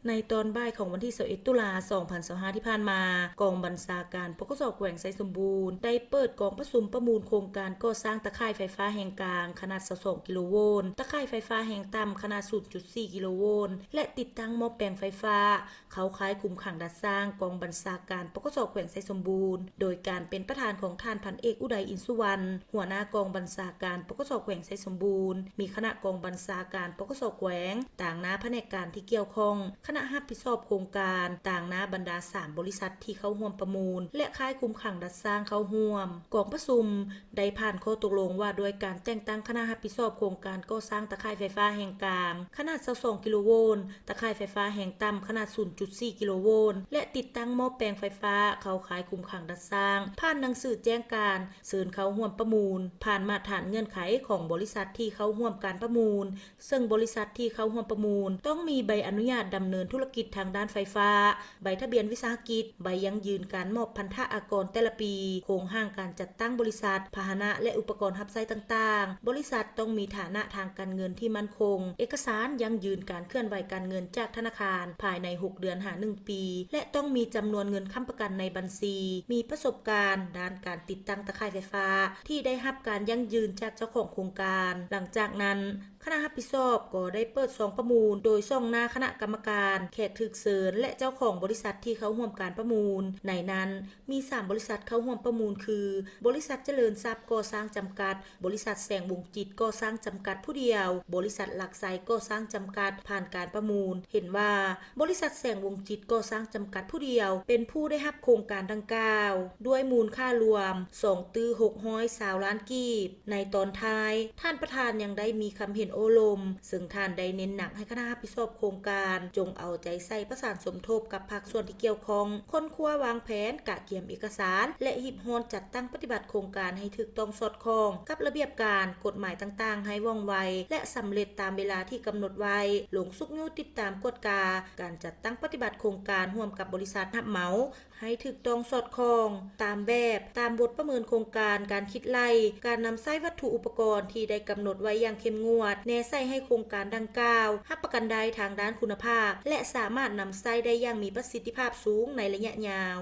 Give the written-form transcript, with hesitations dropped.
ในตอนบ่ายของวันที่21ตุลา2025ที่ผ่านมากองบัญชาการปกสแขวงไซสมบูรณ์ได้เปิดกองประมูลโครงการก่อสร้างตะข่ายไฟฟ้าแห่งกลางขนาด22กิโลโวลต์ตะข่ายไฟฟ้าแห่งต่ำขนาด 0.4 กิโลโวลต์และติดตั้งหม้อแปลงไฟฟ้าเขาคล้ายคุมขังดัดสร้างกองบัญชาการปกสแขวงไซสมบูรณ์โดยการเป็นประธานของท่านพันเอกอุดัยอินสุวรรณหัวหน้ากองบัญชาการปกสแขวงไซสมบูรณ์มีคณะกองบัญชาการปกสแขวงต่างหน้าแผนกการที่เกี่ยวข้องคณะรับผิดชอบโครงการต่างหน้าบรรดา3บริษัทที่เข้าร่วมประมูลและค่ายคุมขังดัดสร้างเข้าร่วมกองประชุมได้ผ่านข้อตกลงว่าด้วยการแต่งตั้งคณะรับผิดชอบโครงการก่อสร้างตะข่ายไฟฟ้าแห่งกลางขนาด22กิโลโวลต์ตะข่ายไฟฟ้าแห่งต่ำขนาด 0.4 กิโลโวลต์และติดตั้งหม้อแปลงไฟฟ้าเข้าค่ายคุมขังดัดสร้างผ่านหนังสือแจ้งการเชิญเข้าร่วมประมูลผ่านมาตรฐานเงื่อนไขของบริษัทที่เข้าร่วมการประมูลซึ่งบริษัทที่เข้าร่วมประมูลต้องมีใบอนุญาตดำเนินธุรกิจทางด้านไฟฟ้าใบทะเบียนวิสาหกิจใบยั่งยืนการมอบพันธะอากรแต่ละปีโครงห้างการจัดตั้งบริษัทพาหนะและอุปกรณ์รับใช้ต่างๆบริษัทต้องมีฐานะทางการเงินที่มั่นคงเอกสารยั่งยืนการเคลื่อนไหวการเงินจากธนาคารภายใน6เดือนหา1ปีและต้องมีจำนวนเงินค้ำประกันในบัญชีมีประสบการณ์ด้านการติดตั้งตะข่ายไฟฟ้าที่ได้รับการยั่งยืนจากเจ้าของโครงการหลังจากนั้นคณะรับผิดชอบก็ได้เปิดซองประมูลโดยส่งหน้าคณะกรรมการแขกถึกเชิญและเจ้าของบริษัทที่เข้าร่วมการประมูลในนั้นมี3บริษัทเข้าร่วมประมูลคือบริษัทเจริญทรัพย์ก่อสร้างจำกัดบริษัทแสงวงจิตก่อสร้างจำกัดผู้เดียวบริษัทหลักไซก่อสร้างจำกัดผ่านการประมูลเห็นว่าบริษัทแสงวงจิตก่อสร้างจำกัดผู้เดียวเป็นผู้ได้รับโครงการดังกล่าวด้วยมูลค่ารวม2,620 ล้านกีบในตอนท้ายท่านประธานยังได้มีคำเห็นโอลมซึ่งท่านได้เน้นหนักให้คณะรับผิดชอบโครงการจงเอาใจใส่ประสานสมทบกับภาคส่วนที่เกี่ยวข้องค้นคว้าวางแผนกะเกี่ยมเอกสารและหิบฮอนจัดตั้งปฏิบัติโครงการให้ถูกต้องสอดคล้องกับระเบียบการกฎหมายต่างๆให้ว่องไวและสำเร็จตามเวลาที่กำหนดไว้ลงสุกยู่ติดตามกฎการจัดตั้งปฏิบัติโครงการร่วมกับบริษัทรับเหมาให้ถูกต้องสอดคล้องตามแบบตามบทประเมินโครงการการคิดไล่การนำใช้วัตถุอุปกรณ์ที่ได้กำหนดไว้อย่างเข้มงวดแนใส่ให้โครงการดังกล่าวรับประกันได้ทางด้านคุณภาพและสามารถนำใช้ได้อย่างมีประสิทธิภาพสูงในระยะยาว